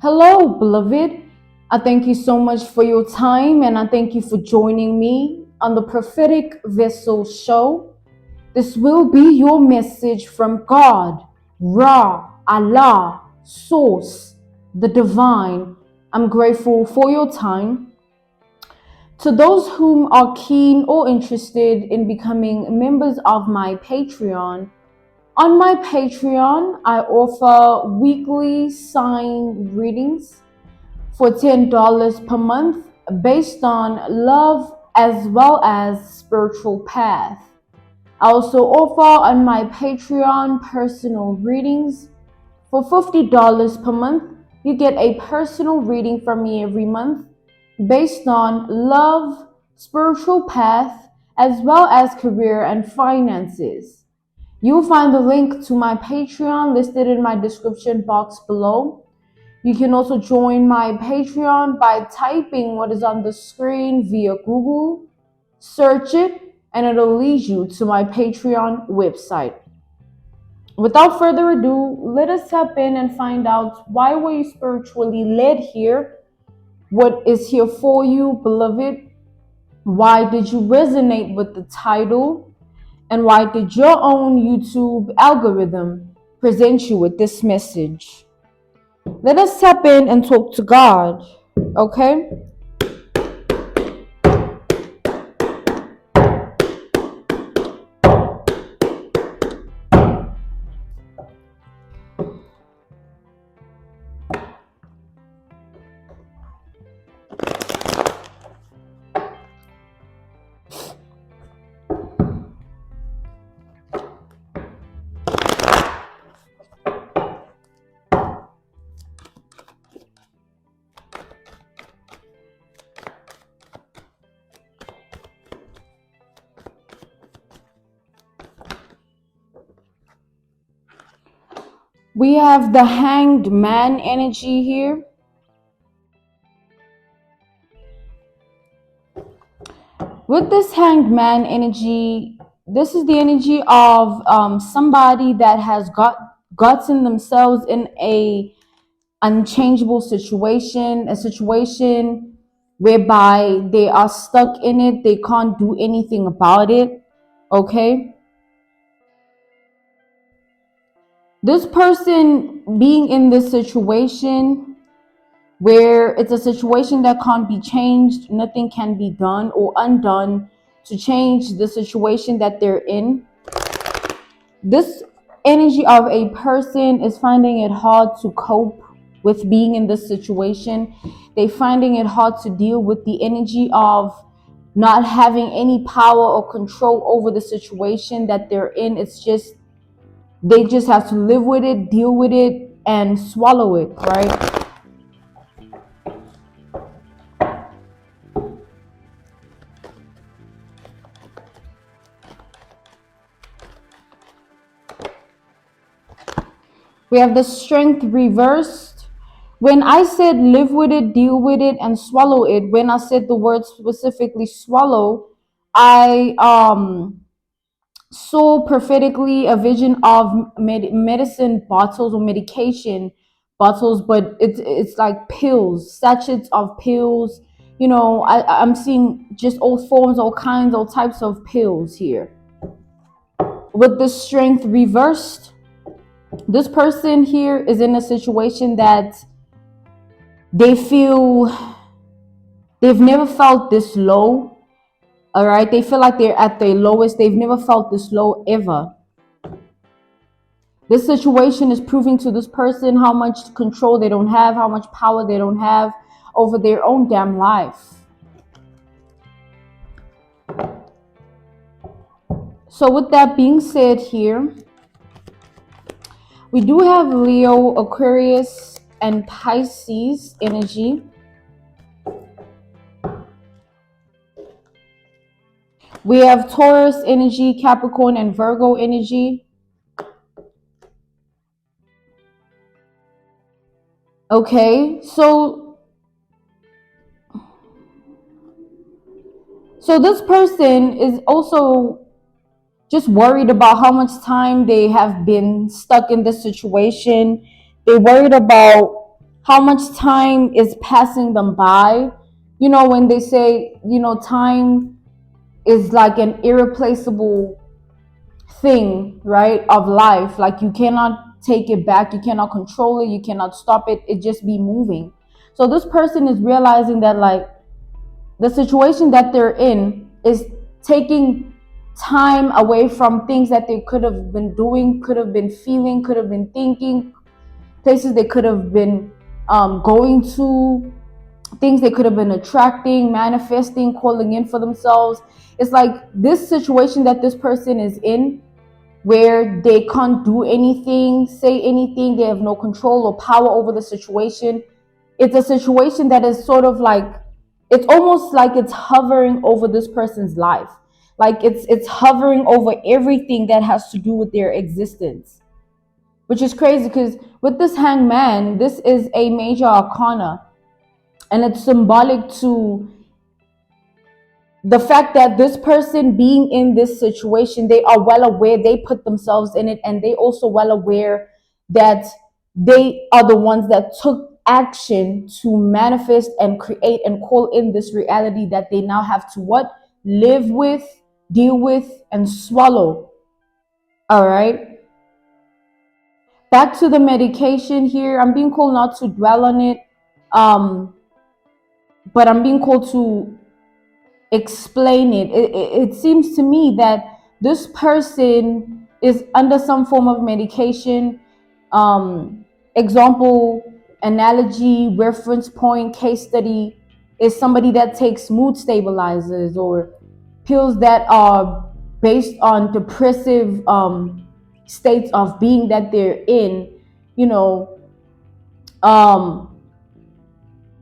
Hello, beloved. I thank you so much for your time and I thank you for joining me on the Prophetic Vessel Show. This will be your message from God, Ra, Allah, Source, the Divine. I'm grateful for your time. To those whom are keen or interested in becoming members of my Patreon, on my Patreon, I offer weekly sign readings for $10 per month based on love as well as spiritual path. I also offer on my Patreon personal readings for $50 per month. You get a personal reading from me every month based on love, spiritual path, as well as career and finances. You'll find the link to my Patreon listed in my description box below. You can also join my Patreon by typing what is on the screen via Google, search it, and it'll lead you to my Patreon website. Without further ado, let us tap in and find out, why were you spiritually led here? What is here for you, beloved? Why did you resonate with the title? And why did your own YouTube algorithm present you with this message? Let us tap in and talk to God, okay? We have the Hanged Man energy here. With this Hanged Man energy, this is the energy of somebody that has gotten themselves in a unchangeable situation, a situation whereby they are stuck in it, they can't do anything about it, okay? This person being in this situation where it's a situation that can't be changed, nothing can be done or undone to change the situation that they're in. This energy of a person is finding it hard to cope with being in this situation. They're finding it hard to deal with the energy of not having any power or control over the situation that they're in. It's just, they just have to live with it, deal with it, and swallow it, right? We have the Strength reversed. When I said live with it, deal with it, and swallow it, when I said the word specifically swallow, I saw prophetically a vision of medicine bottles or medication bottles, but it's like pills, sachets of pills. You know, I'm seeing just all forms, all kinds, all types of pills here. With the Strength reversed, this person here is in a situation that they feel they've never felt this low. All right, they feel like they're at their lowest. They've never felt this low ever. This situation is proving to this person how much control they don't have, how much power they don't have over their own damn life. So with that being said here, we do have Leo, Aquarius, and Pisces energy. We have Taurus energy, Capricorn, and Virgo energy. Okay, so this person is also just worried about how much time they have been stuck in this situation. They're worried about how much time is passing them by. You know, when they say, you know, time is like an irreplaceable thing, right, of life. Like you cannot take it back, you cannot control it, you cannot stop it, it just be moving. So this person is realizing that like the situation that they're in is taking time away from things that they could have been doing, could have been feeling, could have been thinking, places they could have been going to, things they could have been attracting, manifesting, calling in for themselves. It's like this situation that this person is in, where they can't do anything, say anything, they have no control or power over the situation. It's a situation that is sort of like, it's almost like it's hovering over this person's life. Like it's hovering over everything that has to do with their existence. Which is crazy because with this hangman, this is a major arcana, and it's symbolic to the fact that this person being in this situation, they are well aware, they put themselves in it, and they also well aware that they are the ones that took action to manifest and create and call in this reality that they now have to what? Live with, deal with, and swallow. All right. Back to the medication here. I'm being called not to dwell on it. But I'm being called to explain it. It seems to me that this person is under some form of medication. Example, analogy, reference point, case study is somebody that takes mood stabilizers or pills that are based on depressive states of being that they're in, you know,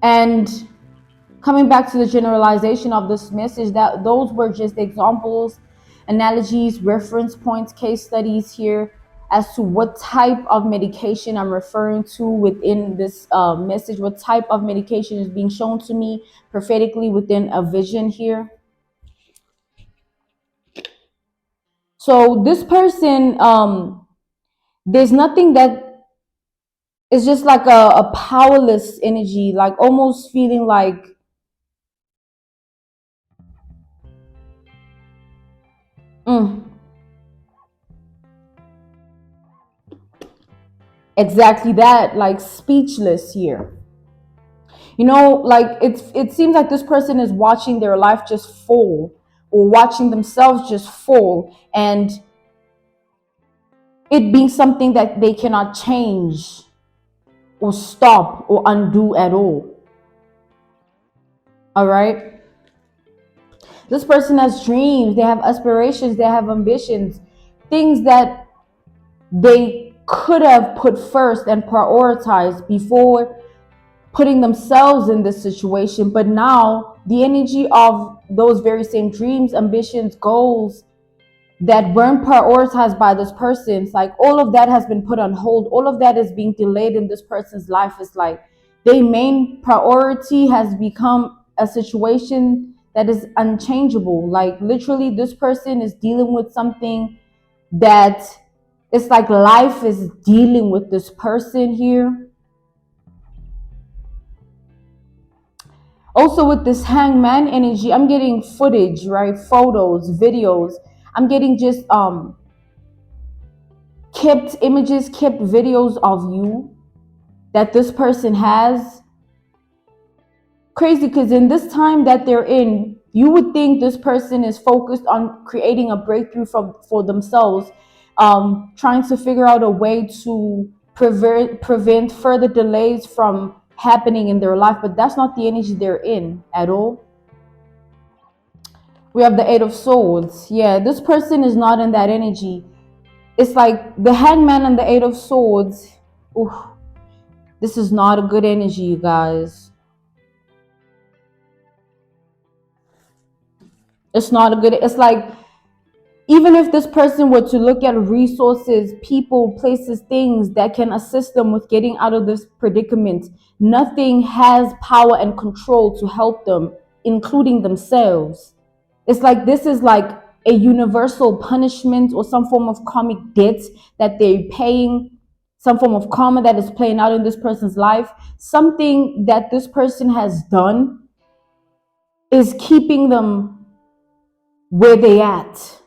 and coming back to the generalization of this message, that those were just examples, analogies, reference points, case studies here as to what type of medication I'm referring to within this message, what type of medication is being shown to me prophetically within a vision here. So this person, there's nothing that is just like a powerless energy, like almost feeling like exactly that, like speechless here. You know, like it seems like this person is watching their life just fall, or watching themselves just fall, and it being something that they cannot change or stop or undo at all. All right. This person has dreams, they have aspirations, they have ambitions, things that they could have put first and prioritized before putting themselves in this situation. But now the energy of those very same dreams, ambitions, goals that weren't prioritized by this person, it's like all of that has been put on hold, all of that is being delayed in this person's life. It's like their main priority has become a situation that is unchangeable. Like literally this person is dealing with something that it's like life is dealing with this person here. Also with this hangman energy, I'm getting footage, right? Photos, videos. I'm getting just kept images, kept videos of you that this person has. Crazy, because in this time that they're in, you would think this person is focused on creating a breakthrough for themselves, trying to figure out a way to prevent further delays from happening in their life. But that's not the energy they're in at all. We have the Eight of Swords. Yeah, this person is not in that energy. It's like the Hangman and the Eight of Swords. Oof, this is not a good energy, you guys. It's not a good, it's like, even if this person were to look at resources, people, places, things that can assist them with getting out of this predicament, nothing has power and control to help them, including themselves. It's like this is like a universal punishment or some form of karmic debt that they're paying some form of karma that is playing out in this person's life. Something that this person has done is keeping them where they at.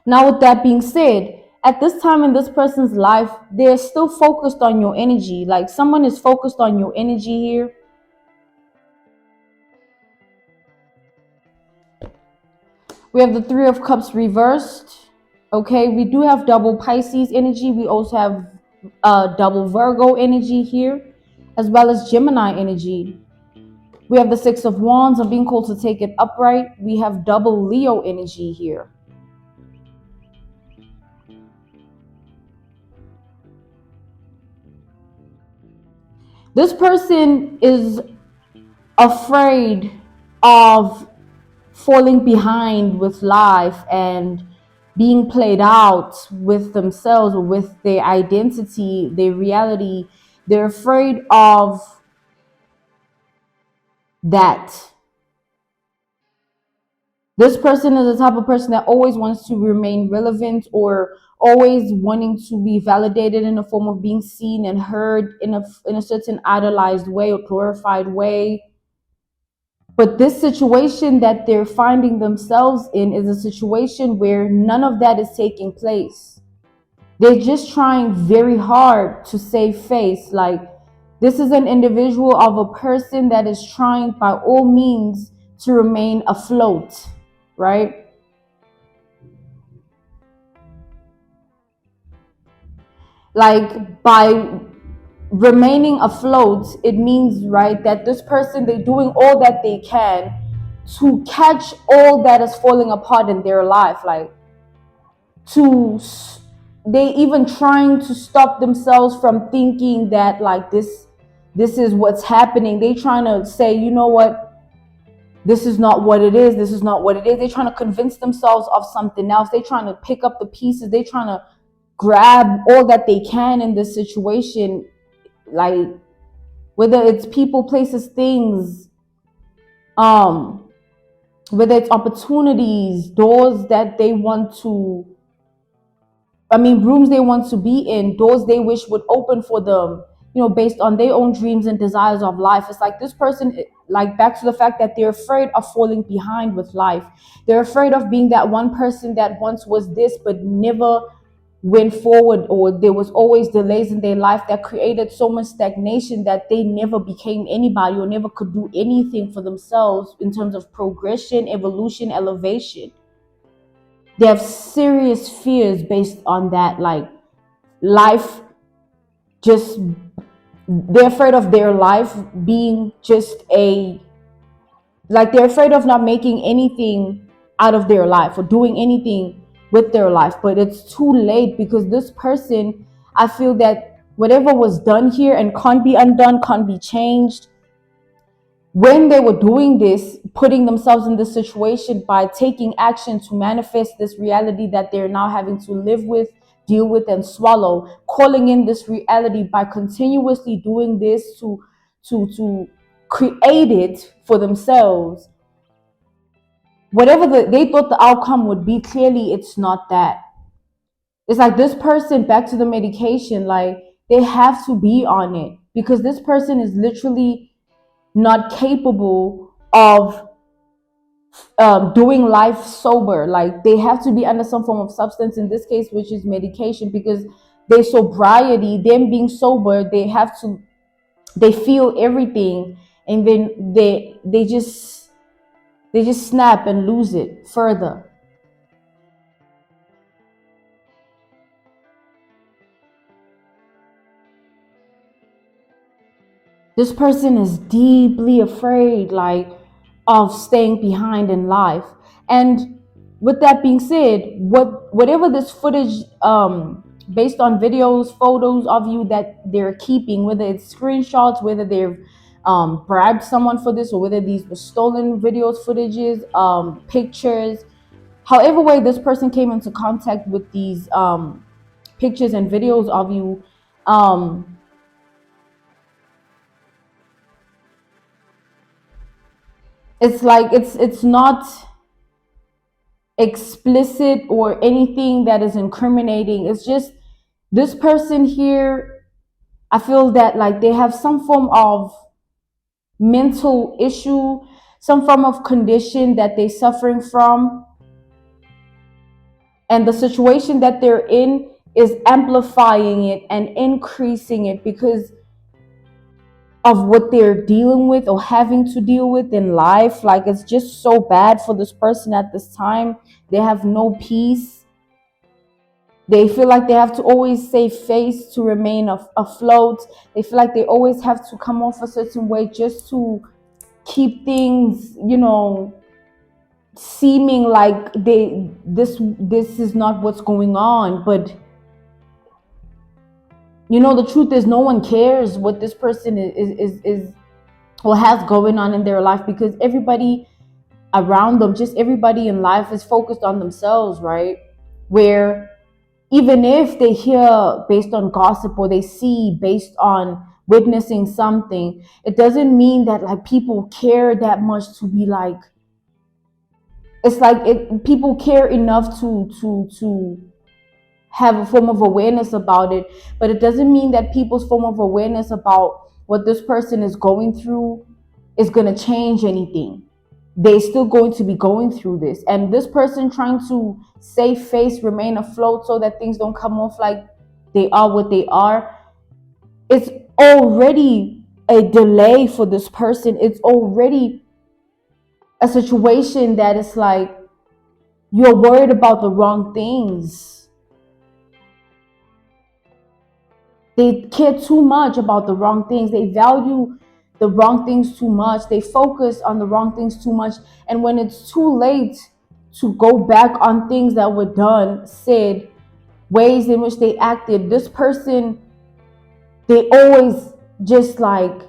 Now, with that being said, at this time in this person's life, they're still focused on your energy. Like someone is focused on your energy here. We have the Three of Cups reversed. Okay, we do have double Pisces energy. We also have double Virgo energy here, as well as Gemini energy. We have the Six of Wands. I'm being called to take it upright. We have double Leo energy here. This person is afraid of falling behind with life and being played out with themselves or with their identity, their reality. They're afraid of that. This person is the type of person that always wants to remain relevant or always wanting to be validated in the form of being seen and heard in a certain idolized way or glorified way. But this situation that they're finding themselves in is a situation where none of that is taking place. They're just trying very hard to save face. Like, this is an individual of a person that is trying by all means to remain afloat, right? Like, by remaining afloat, it means, right, that this person, they're doing all that they can to catch all that is falling apart in their life. Like, they even trying to stop themselves from thinking that like this is what's happening. They trying to say, you know what, this is not what it is. This is not what it is. They're trying to convince themselves of something else. They're trying to pick up the pieces. They're trying to grab all that they can in this situation. Like, whether it's people, places, things, whether it's opportunities, doors that they want to, rooms they want to be in, doors they wish would open for them, based on their own dreams and desires of life. It's like this person, like, back to the fact that they're afraid of falling behind with life. They're afraid of being that one person that once was this but never went forward, or there was always delays in their life that created so much stagnation that they never became anybody or never could do anything for themselves in terms of progression, evolution, elevation. They have serious fears based on that. Like, life just, they're afraid of their life being just they're afraid of not making anything out of their life or doing anything with their life. But it's too late, because this person, I feel that whatever was done here and can't be undone, can't be changed, when they were doing this, putting themselves in this situation by taking action to manifest this reality that they're now having to live with, deal with, and swallow, calling in this reality by continuously doing this to create it for themselves. Whatever they thought the outcome would be, clearly it's not that. It's like this person, back to the medication, like, they have to be on it, because this person is literally not capable of doing life sober. Like, they have to be under some form of substance, in this case, which is medication, because their sobriety, them being sober, they feel everything, and then they just snap and lose it further. This person is deeply afraid, like, of staying behind in life. And with that being said, whatever this footage, based on videos, photos of you that they're keeping, whether it's screenshots, whether they've bribed someone for this, or whether these were stolen videos, footages, pictures, however way this person came into contact with these pictures and videos of you, it's like it's not explicit or anything that is incriminating. It's just this person here, I feel that like they have some form of mental issue, some form of condition that they're suffering from, and the situation that they're in is amplifying it and increasing it because of what they're dealing with or having to deal with in life. Like, it's just so bad for this person at this time. They have no peace. They feel like they have to always save face to remain afloat. They feel like they always have to come off a certain way just to keep things, seeming like this is not what's going on. But the truth is, no one cares what this person is or has going on in their life, because everybody around them, just everybody in life, is focused on themselves, right? Where even if they hear based on gossip or they see based on witnessing something, it doesn't mean that like people care that much to be like, it's like people care enough to have a form of awareness about it, but it doesn't mean that people's form of awareness about what this person is going through is going to change anything. They're still going to be going through this, and this person trying to save face, remain afloat so that things don't come off like they are what they are, it's already a delay for this person. It's already a situation that is like you're worried about the wrong things. They care too much about the wrong things. They value the wrong things too much. They focus on the wrong things too much. And when it's too late to go back on things that were done, said, ways in which they acted, this person, they always just like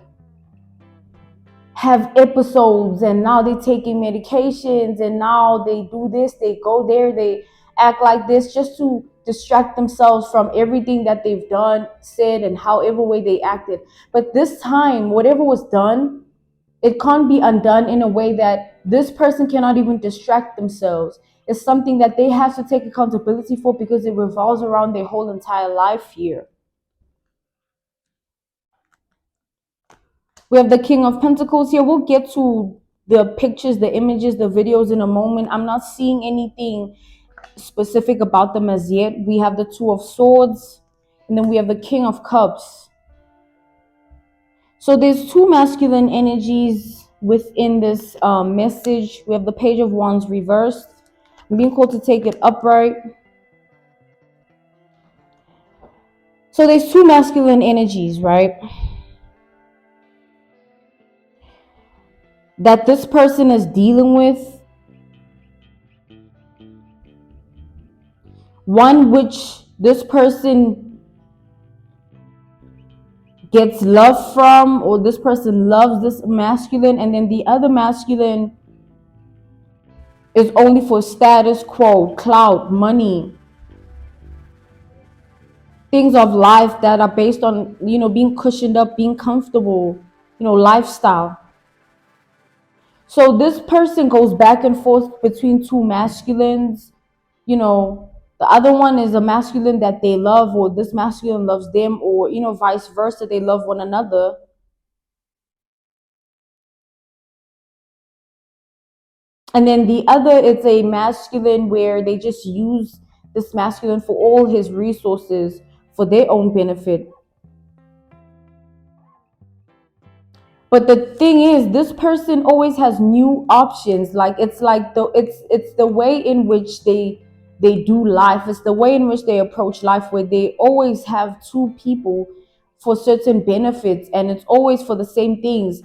have episodes, and now they're taking medications, and now they do this, they go there, they act like this just to distract themselves from everything that they've done, said, and however way they acted. But this time, whatever was done, it can't be undone in a way that this person cannot even distract themselves. It's something that they have to take accountability for because it revolves around their whole entire life here. We have the King of Pentacles here. We'll get to the pictures, the images, the videos in a moment. I'm not seeing anything specific about them as yet. We have the Two of Swords, and then we have the King of Cups. So there's two masculine energies within this message. We have the Page of Wands reversed. I'm being called to take it upright. So there's two masculine energies, right? That this person is dealing with. One which this person gets love from, or this person loves this masculine, and then the other masculine is only for status quo, clout, money, things of life that are based on, being cushioned up, being comfortable, lifestyle. So this person goes back and forth between two masculines. The other one is a masculine that they love, or this masculine loves them, or, vice versa. They love one another. And then the other, it's a masculine where they just use this masculine for all his resources for their own benefit. But the thing is, this person always has new options. Like, it's like it's the way in which they do life. It's the way in which they approach life, where they always have two people for certain benefits, and it's always for the same things.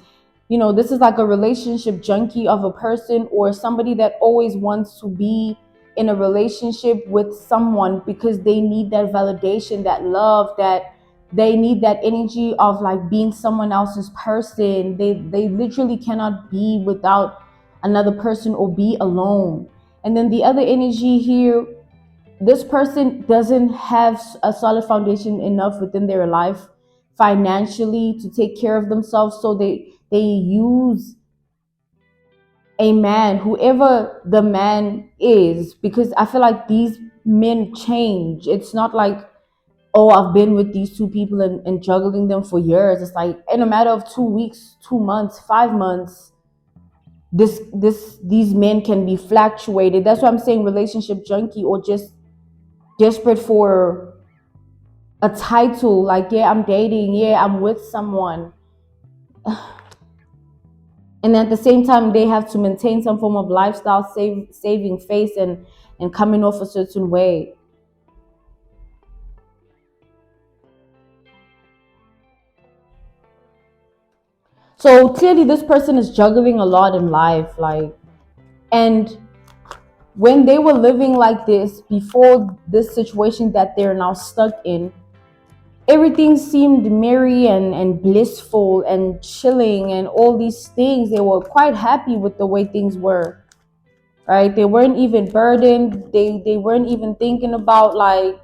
This is like a relationship junkie of a person, or somebody that always wants to be in a relationship with someone because they need that validation, that love, that they need that energy of like being someone else's person. They literally cannot be without another person or be alone. And then the other energy here, this person doesn't have a solid foundation enough within their life financially to take care of themselves, so they use a man, whoever the man is, because I feel like these men change. It's not like, oh, I've been with these two people and juggling them for years. It's like in a matter of 2 weeks, 2 months, 5 months, these men can be fluctuated. That's why I'm saying relationship junkie, or just desperate for a title, like, yeah, I'm dating, yeah, I'm with someone. And at the same time, they have to maintain some form of lifestyle, saving face, and coming off a certain way. So clearly this person is juggling a lot in life, like, and when they were living like this before this situation that they're now stuck in, everything seemed merry and blissful and chilling and all these things. They were quite happy with the way things were, right? They weren't even burdened. They weren't even thinking about like,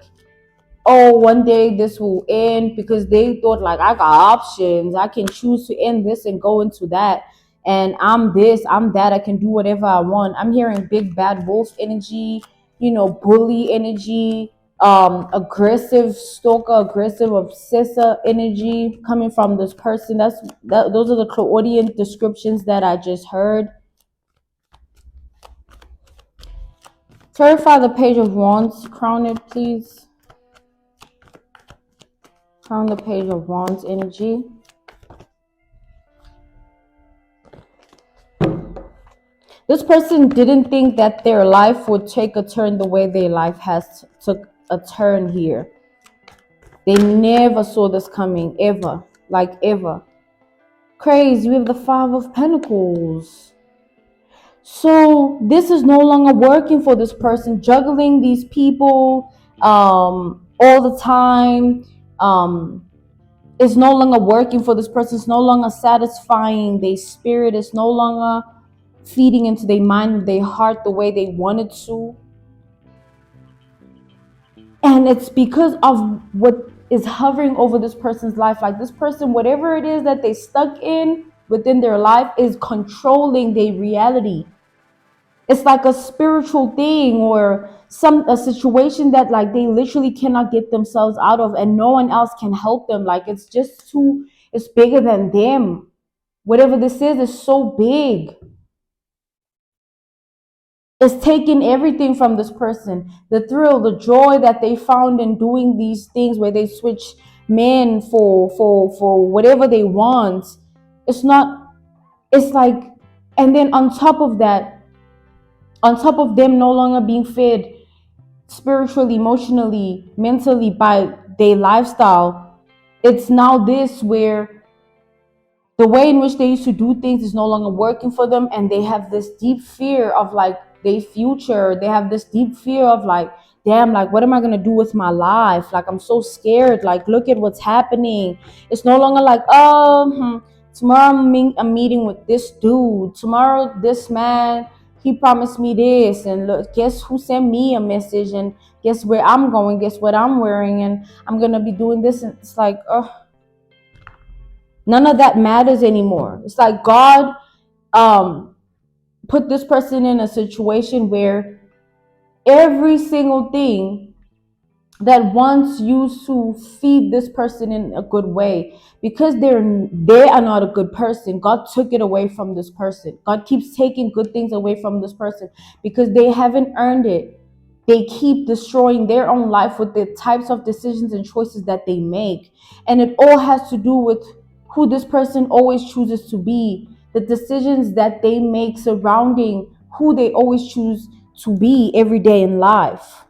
oh, one day this will end, because they thought like, I got options. I can choose to end this and go into that. And I'm this, I'm that. I can do whatever I want. I'm hearing big bad wolf energy, bully energy, aggressive stalker, aggressive obsessor energy coming from this person. Those are the Claudian descriptions that I just heard. Clarify the Page of Wands. Crown it, please. Crown the Page of Wands energy. This person didn't think that their life would take a turn the way their life has took a turn here. They never saw this coming, ever. Like, ever. Crazy. We have the Five of Pentacles. So this is no longer working for this person. Juggling these people all the time. It's no longer working for this person. It's no longer satisfying their spirit. It's no longer feeding into their mind and their heart the way they wanted to. And it's because of what is hovering over this person's life. Like, this person, whatever it is that they stuck in within their life, is controlling their reality. It's like a spiritual thing, or a situation that like they literally cannot get themselves out of, and no one else can help them. Like, it's just it's bigger than them. Whatever this is so big. It's taking everything from this person. The thrill, the joy that they found in doing these things, where they switch men for whatever they want. It's like, and then on top of them no longer being fed spiritually, emotionally, mentally by their lifestyle, it's now this where the way in which they used to do things is no longer working for them, and they have this deep fear of like their future. They have this deep fear of like, damn, like, what am I gonna do with my life? Like, I'm so scared. Like, look at what's happening. It's no longer like, tomorrow I'm meeting with this dude. Tomorrow this man, he promised me this, and look, guess who sent me a message, and guess where I'm going, guess what I'm wearing, and I'm gonna be doing this. And it's like, none of that matters anymore. It's like God put this person in a situation where every single thing that once used to feed this person in a good way, because they are not a good person, God took it away from this person. God keeps taking good things away from this person because they haven't earned it. They keep destroying their own life with the types of decisions and choices that they make. And it all has to do with who this person always chooses to be, the decisions that they make surrounding who they always choose to be every day in life.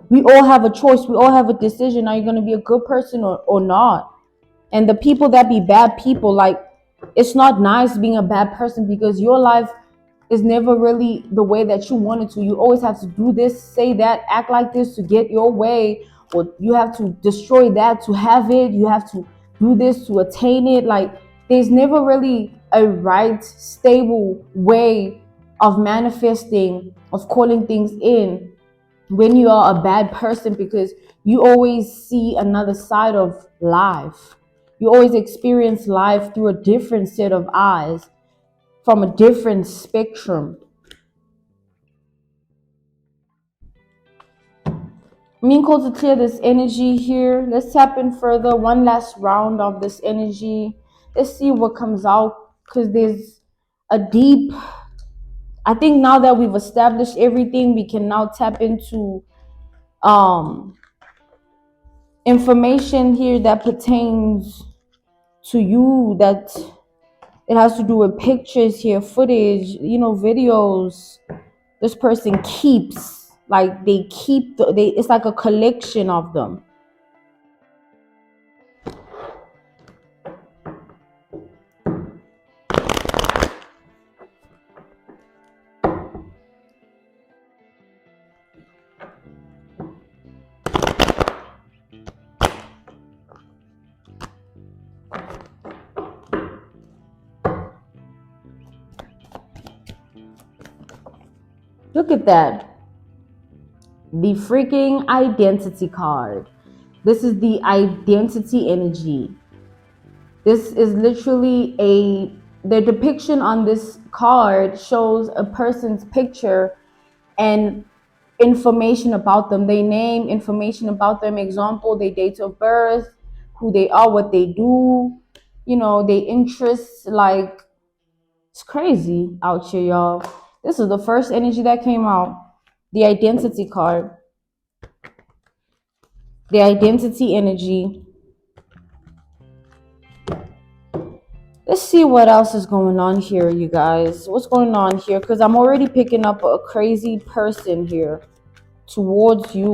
We all have a choice. We all have a decision. Are you going to be a good person or not? And the people that be bad people, like, it's not nice being a bad person, because your life is never really the way that you wanted to. You always have to do this, say that, act like this to get your way, or you have to destroy that to have it. You have to do this to attain it. Like, there's never really a right, stable way of manifesting, of calling things in, when you are a bad person, because you always see another side of life. You always experience life through a different set of eyes. from a different spectrum. I'm called to clear this energy here. Let's tap in further. One last round of this energy. Let's see what comes out, because there's a deep, I think now that we've established everything, we can now tap into information here that pertains to you, that it has to do with pictures here, footage, you know, videos. This person keeps, like they keep it's like a collection of them. Look at that. The freaking identity card. This is the identity energy. This is literally the depiction on this card shows a person's picture and information about them. They name, information about them, example, their date of birth, who they are, what they do, you know, their interests. Like, it's crazy out here, y'all. This is the first energy that came out. The identity card. The identity energy. Let's see what else is going on here, you guys. What's going on here? Because I'm already picking up a crazy person here towards you.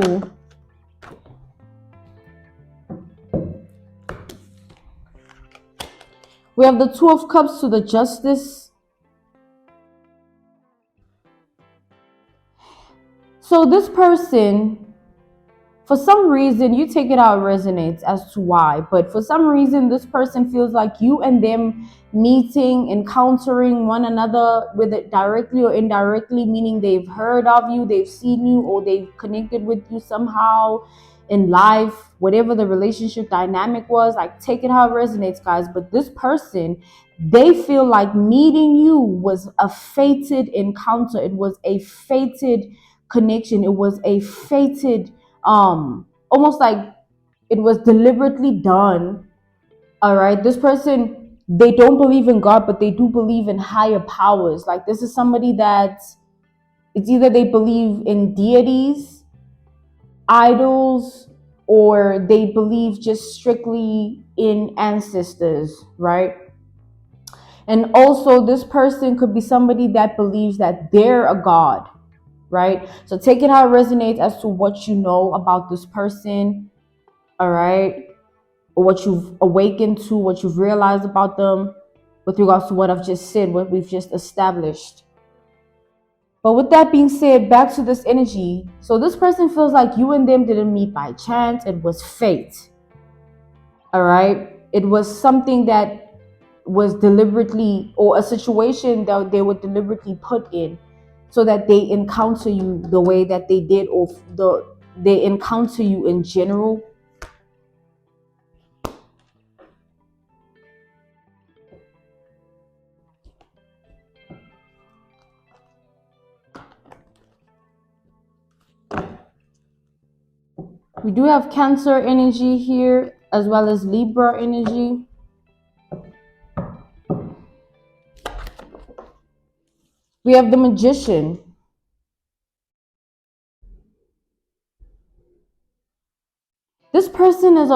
We have the Two of Cups to the Justice. So this person, for some reason, you take it how it resonates as to why, but for some reason, this person feels like you and them meeting, encountering one another, with it directly or indirectly, meaning they've heard of you, they've seen you, or they've connected with you somehow in life, whatever the relationship dynamic was. Like, take it how it resonates, guys. But this person, they feel like meeting you was a fated encounter. It was a fated connection. It was a fated, almost like it was deliberately done. All right, this person, they don't believe in God, but they do believe in higher powers. Like, this is somebody that, it's either they believe in deities, idols, or they believe just strictly in ancestors, right? And also, this person could be somebody that believes that they're a god, right? So take it how it resonates as to what you know about this person, all right? Or what you've awakened to, what you've realized about them with regards to what I've just said, what we've just established. But with that being said, back to this energy. So this person feels like you and them didn't meet by chance. It was fate, all right? It was something that was deliberately, or a situation that they were deliberately put in, so that they encounter you the way that they did, or they encounter you in general. We do have Cancer energy here, as well as Libra energy. We have the Magician. This person is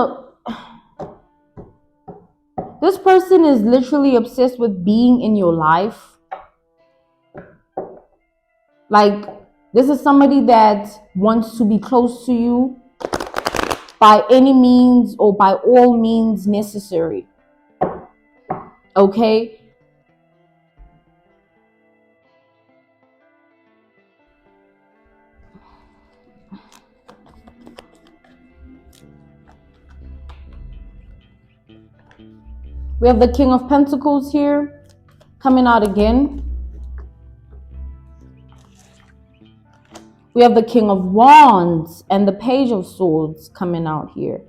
literally obsessed with being in your life. Like, this is somebody that wants to be close to you by any means, or by all means necessary. Okay? We have the King of Pentacles here coming out again. We have the King of Wands and the Page of Swords coming out here.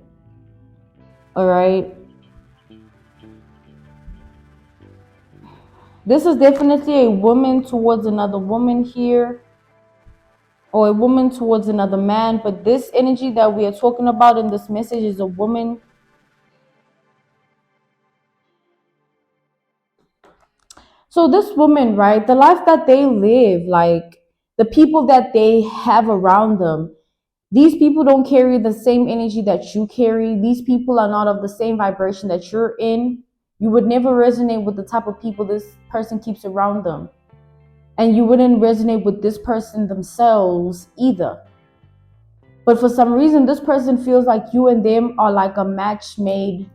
All right. This is definitely a woman towards another woman here, or a woman towards another man. But this energy that we are talking about in this message is a woman. So this woman, right, the life that they live, like the people that they have around them, these people don't carry the same energy that you carry. These people are not of the same vibration that you're in. You would never resonate with the type of people this person keeps around them. And you wouldn't resonate with this person themselves either. But for some reason, this person feels like you and them are like a match made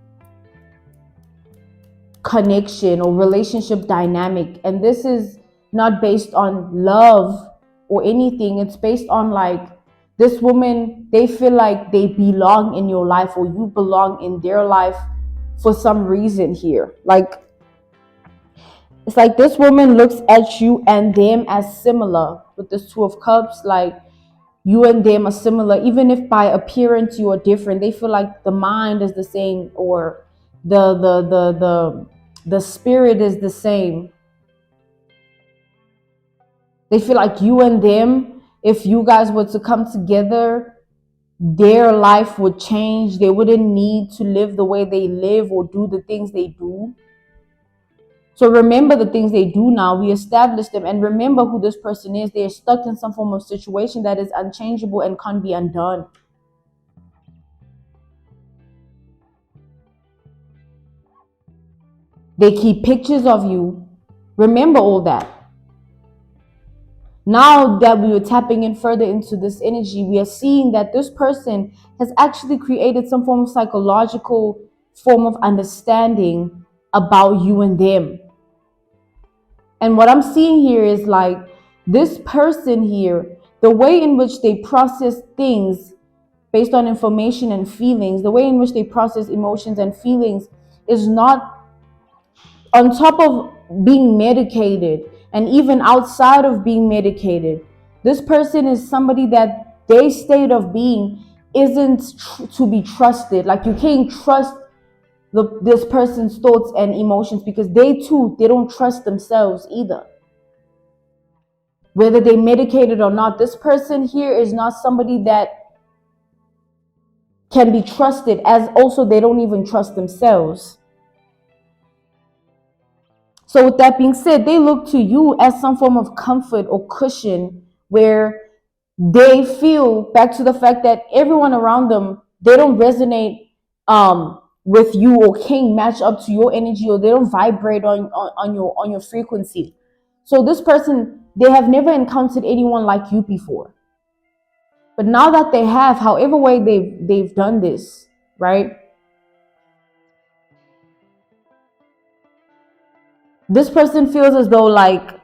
connection or relationship dynamic. And this is not based on love or anything. It's based on like this woman, they feel like they belong in your life or you belong in their life for some reason here. Like, it's like this woman looks at you and them as similar with this Two of Cups. Like, you and them are similar, even if by appearance you are different. They feel like the mind is the same, or the spirit is the same. They feel like you and them, if you guys were to come together, their life would change. They wouldn't need to live the way they live or do the things they do. So remember the things they do now. We established them, and remember who this person is. They are stuck in some form of situation that is unchangeable and can't be undone. They keep pictures of you. Remember all that. Now that we are tapping in further into this energy, we are seeing that this person has actually created some form of psychological form of understanding about you and them. And what I'm seeing here is like this person here, the way in which they process things based on information and feelings, the way in which they process emotions and feelings is not on top of being medicated. And even outside of being medicated, this person is somebody that their state of being isn't to be trusted. Like, you can't trust this person's thoughts and emotions, because they don't trust themselves either. Whether they medicated or not, this person here is not somebody that can be trusted, as also they don't even trust themselves. So with that being said, they look to you as some form of comfort or cushion, where they feel, back to the fact that everyone around them, they don't resonate with you, or can't match up to your energy, or they don't vibrate on your frequency. So this person, they have never encountered anyone like you before. But now that they have, however way they've done this, right? This person feels as though like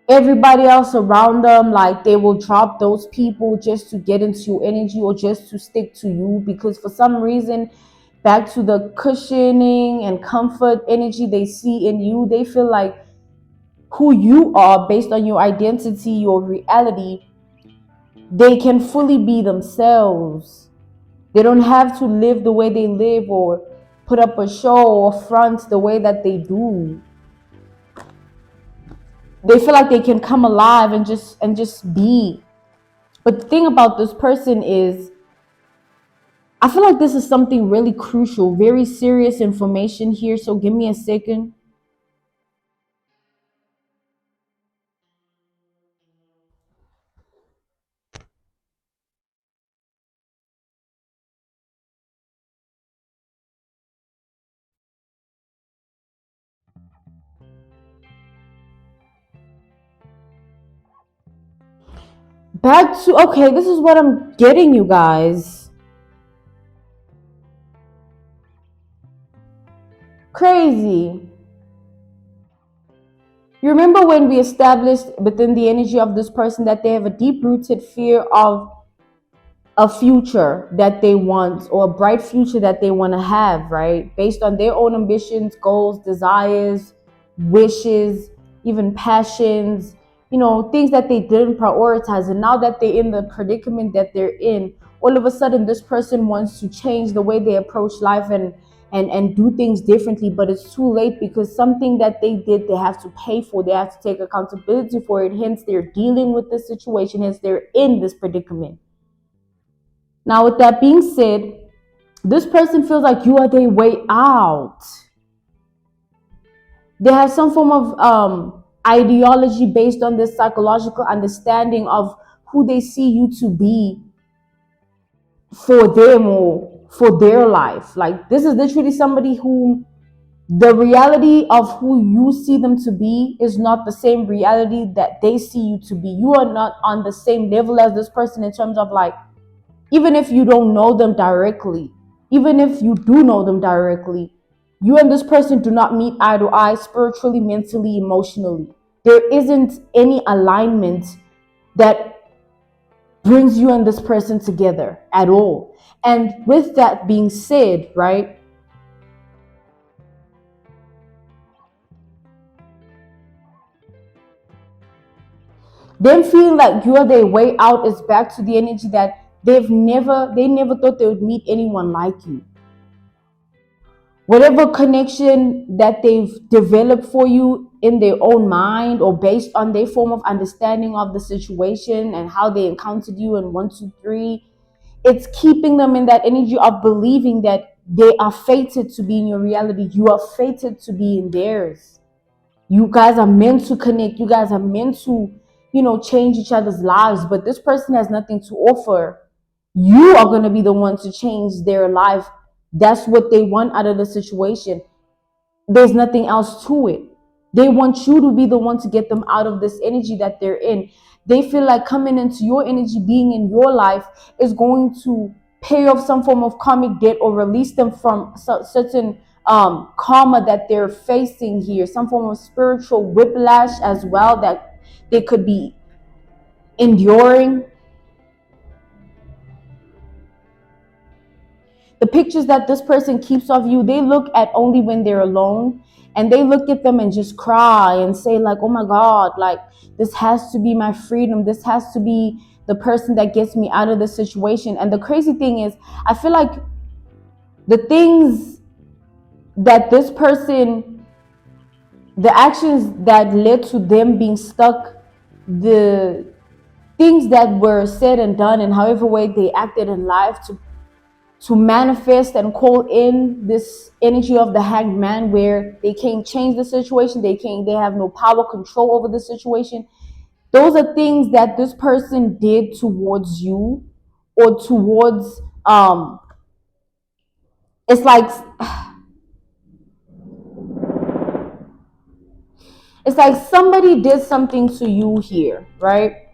everybody else around them, like they will drop those people just to get into your energy or just to stick to you, because for some reason, back to the cushioning and comfort energy they see in you, they feel like who you are based on your identity, your reality, they can fully be themselves. They don't have to live the way they live or put up a show or front the way that they do. They feel like they can come alive and just be. But the thing about this person is, I feel like this is something really crucial, very serious information here. So give me a second. Back to, okay, this is what I'm getting, you guys. Crazy. You remember when we established within the energy of this person that they have a deep-rooted fear of a future that they want, or a bright future that they want to have, right? Based on their own ambitions, goals, desires, wishes, even passions, things that they didn't prioritize. And now that they're in the predicament that they're in, all of a sudden this person wants to change the way they approach life, and do things differently, but it's too late because something that they did, they have to pay for, they have to take accountability for it. Hence, they're dealing with this situation, hence, they're in this predicament. Now, with that being said, this person feels like you are their way out. They have some form of ideology based on this psychological understanding of who they see you to be for them or for their life. Like, this is literally somebody who the reality of who you see them to be is not the same reality that they see you to be. You are not on the same level as this person in terms of, like, even if you don't know them directly, even if you do know them directly, you and this person do not meet eye to eye spiritually, mentally, emotionally. There isn't any alignment that brings you and this person together at all. And with that being said, right, them feeling like you're their way out is back to the energy that they never thought they would meet anyone like you. Whatever connection that they've developed for you in their own mind or based on their form of understanding of the situation and how they encountered you in 1, 2, 3, it's keeping them in that energy of believing that they are fated to be in your reality. You are fated to be in theirs. You guys are meant to connect. You guys are meant to, change each other's lives. But this person has nothing to offer. You are going to be the one to change their life. That's what they want out of the situation. There's nothing else to it. They want you to be the one to get them out of this energy that they're in. They feel like coming into your energy, being in your life, is going to pay off some form of karmic debt or release them from certain karma that they're facing here, some form of spiritual whiplash as well that they could be enduring. The pictures that this person keeps of you, they look at only when they're alone, and they look at them and just cry and say, like, oh my God, like, this has to be my freedom. This has to be the person that gets me out of the situation. And the crazy thing is, I feel like the things that this person, the actions that led to them being stuck, the things that were said and done, and however way they acted in life to manifest and call in this energy of the hanged man, where they can't change the situation, they have no power control over the situation. Those are things that this person did towards you, or towards it's like somebody did something to you here, right?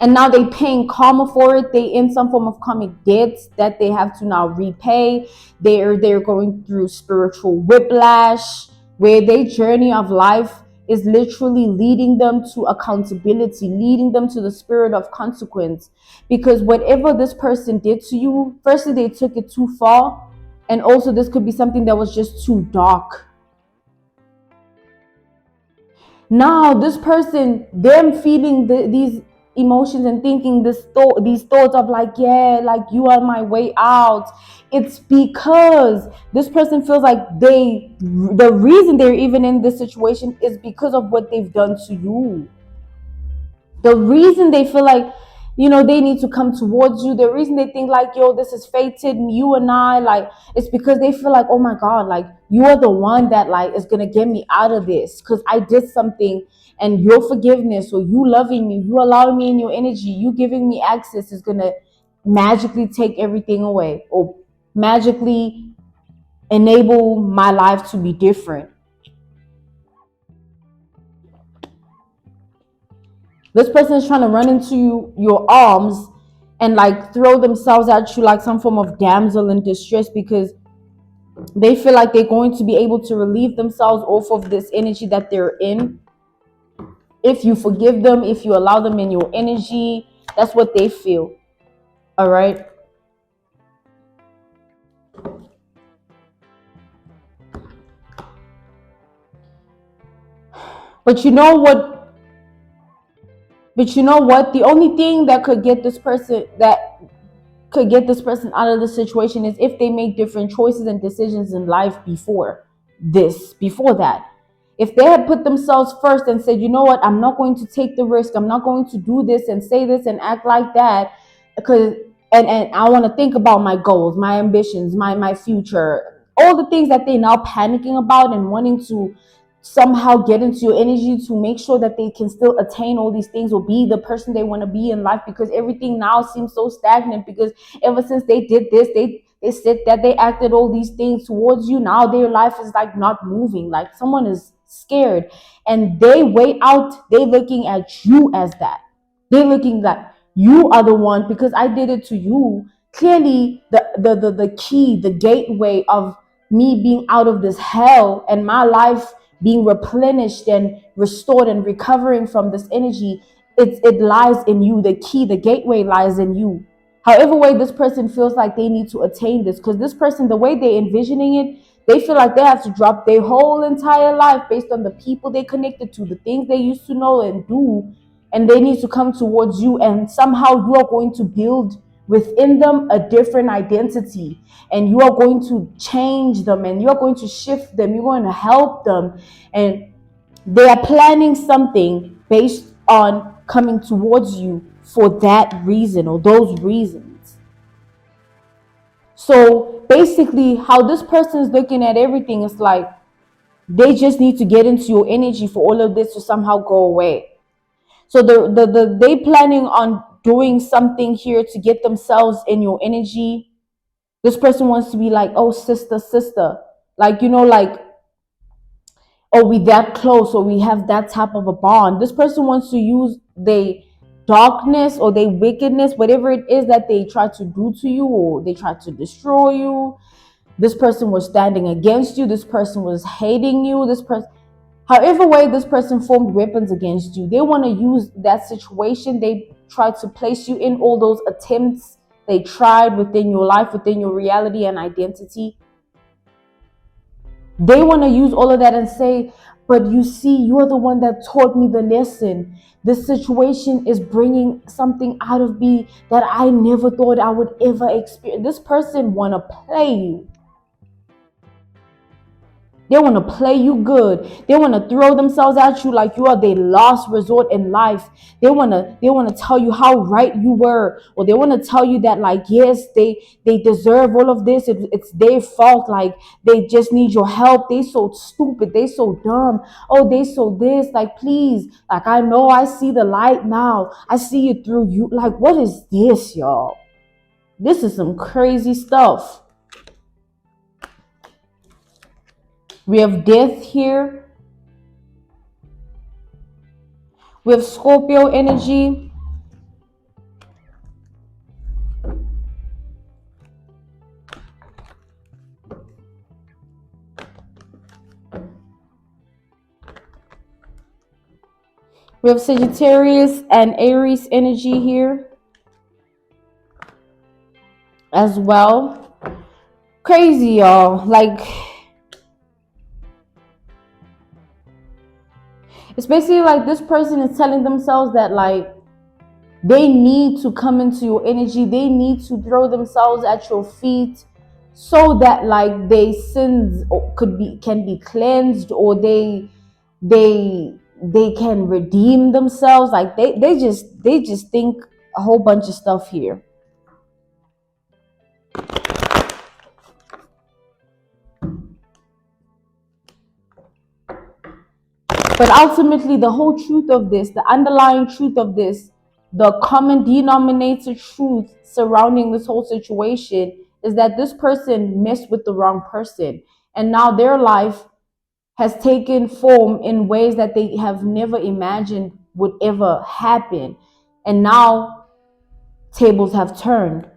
And now they paying karma for it. They in some form of karmic debts that they have to now repay. They're going through spiritual whiplash, where their journey of life is literally leading them to accountability, leading them to the spirit of consequence. Because whatever this person did to you, firstly, they took it too far. And also, this could be something that was just too dark. Now, this person, them feeling these emotions and thinking these thoughts of, like, yeah, like, you are my way out. It's because this person feels like the reason they're even in this situation is because of what they've done to you. The reason they feel like, they need to come towards you, the reason they think like, yo, this is fated, you and I, like, it's because they feel like, oh my God, like, you are the one that, like, is gonna get me out of this because I did something, and your forgiveness, or you loving me, you allowing me in your energy, you giving me access, is gonna magically take everything away, or magically enable my life to be different. This person is trying to run into your arms and, like, throw themselves at you like some form of damsel in distress, because they feel like they're going to be able to relieve themselves off of this energy that they're in. If you forgive them, if you allow them in your energy, that's what they feel. All right. But you know what? The only thing that could get this person, that could get this person out of the situation is if they make different choices and decisions in life before that. If they had put themselves first and said, you know what, I'm not going to take the risk, I'm not going to do this and say this and act like that, because and I want to think about my goals, my ambitions, my future, all the things that they're now panicking about and wanting to somehow get into your energy to make sure that they can still attain all these things or be the person they want to be in life, because everything now seems so stagnant, because ever since they did this, they said that they acted all these things towards you, now their life is like not moving, like someone is scared, and they wait out, they looking at you as that, they're looking that you are the one, because I did it to you. Clearly the key, the gateway of me being out of this hell and my life being replenished and restored and recovering from this energy, it lies in you. The key, the gateway lies in you. However way this person feels like they need to attain this, because this person, the way they're envisioning it, they feel like they have to drop their whole entire life based on the people they connected to, the things they used to know and do, and they need to come towards you, and somehow you are going to build within them a different identity, and you are going to change them, and you're going to shift them, you're going to help them, and they are planning something based on coming towards you for that reason or those reasons. So basically how this person is looking at everything is like they just need to get into your energy for all of this to somehow go away. So they planning on doing something here to get themselves in your energy. This person wants to be like, oh, sister, like, you know, like, oh, we that close, or we have that type of a bond. This person wants to use the darkness or their wickedness, whatever it is that they try to do to you or they try to destroy you. This person was standing against you. This person was hating you. This person, however way this person formed weapons against you, they want to use that situation. They try to place you in all those attempts they tried within your life, within your reality and identity. They want to use all of that and say, but you see, you're the one that taught me the lesson. This situation is bringing something out of me that I never thought I would ever experience. This person want to play you. They want to play you good. They want to throw themselves at you like you are their last resort in life. They want to tell you how right you were, or they want to tell you that, like, yes, they deserve all of this. It's their fault. Like, they just need your help. They so stupid. They so dumb. Oh, they so this. Like, please. Like, I know I see the light now. I see it through you. Like, what is this, y'all? This is some crazy stuff. We have death here. We have Scorpio energy. We have Sagittarius and Aries energy here as well. Crazy, y'all. Like, it's basically like this person is telling themselves that, like, they need to come into your energy. They need to throw themselves at your feet so that, like, their sins can be cleansed, or they can redeem themselves. Like, they just think a whole bunch of stuff here. But ultimately, the whole truth of this, the underlying truth of this, the common denominator truth surrounding this whole situation is that this person messed with the wrong person. And now their life has taken form in ways that they have never imagined would ever happen. And now tables have turned.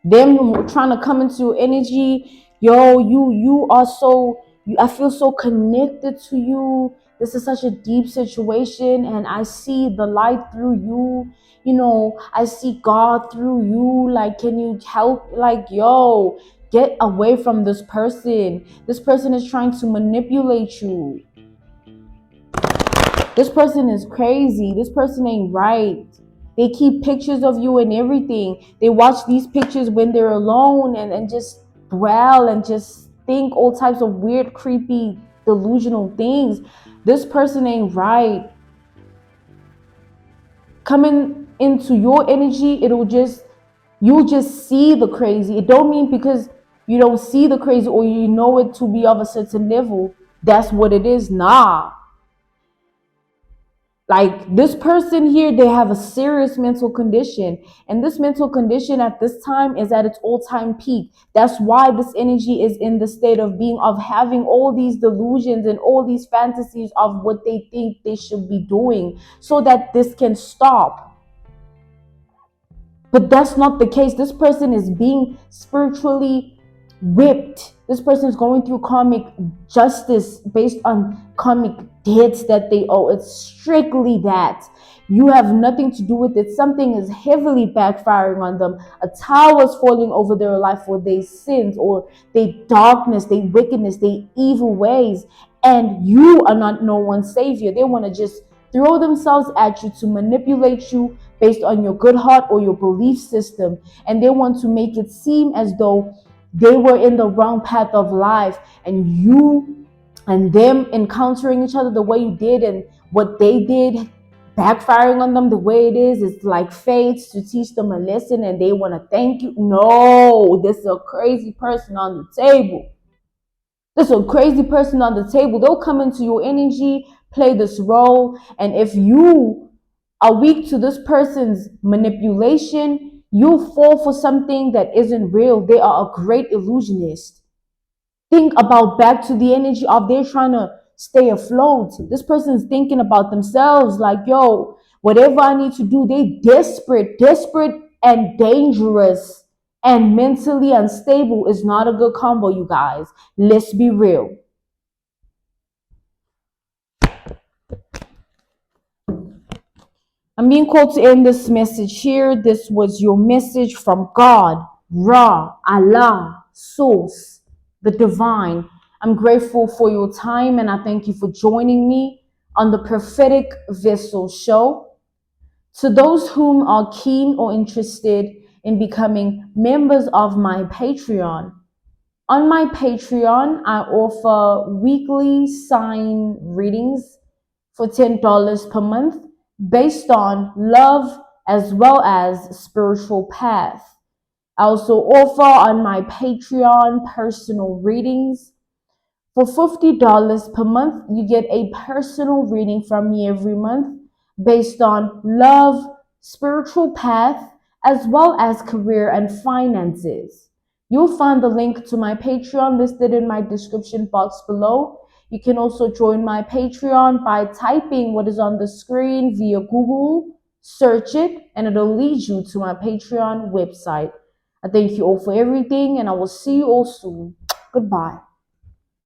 Them trying to come into your energy, yo, you are so, I feel so connected to you. This is such a deep situation, and I see the light through you. You know, I see God through you. Like, can you help? Like, yo, get away from this person. This person is trying to manipulate you. This person is crazy. This person ain't right. They keep pictures of you and everything. They watch these pictures when they're alone and just dwell and just think all types of weird, creepy, delusional things. This person ain't right. Coming into your energy, you'll just see the crazy. It don't mean because you don't see the crazy or you know it to be of a certain level, that's what it is. Nah. Like this person here, they have a serious mental condition. And this mental condition at this time is at its all-time peak. That's why this energy is in the state of being, of having all these delusions and all these fantasies of what they think they should be doing so that this can stop. But that's not the case. This person is being spiritually whipped. This person is going through karmic justice based on karmic debts that they owe. It's strictly that. You have nothing to do with it. Something is heavily backfiring on them. A tower is falling over their life for their sins or their darkness, their wickedness, their evil ways. And you are not no one's savior. They want to just throw themselves at you to manipulate you based on your good heart or your belief system. And they want to make it seem as though they were in the wrong path of life, and you and them encountering each other the way you did and what they did backfiring on them the way it is. It's like fate to teach them a lesson and they want to thank you. No, this is a crazy person on the table. There's a crazy person on the table. They'll come into your energy, play this role, and if you are weak to this person's manipulation, you fall for something that isn't real. They are a great illusionist. Think about back to the energy of they're trying to stay afloat. This person's thinking about themselves like, yo, whatever I need to do, they desperate and dangerous and mentally unstable is not a good combo, you guys. Let's be real. I'm being called to end this message here. This was your message from God, Ra, Allah, Source, the Divine. I'm grateful for your time and I thank you for joining me on the Prophetic Vessel Show. To those whom are keen or interested in becoming members of my Patreon, on my Patreon, I offer weekly sign readings for $10 per month based on love as well as spiritual path. I also offer on my Patreon personal readings. For $50 per month, you get a personal reading from me every month based on love, spiritual path, as well as career and finances. You'll find the link to my Patreon listed in my description box below. You can also join my Patreon by typing what is on the screen via Google, search it, and it'll lead you to my Patreon website. I thank you all for everything, and I will see you all soon. Goodbye.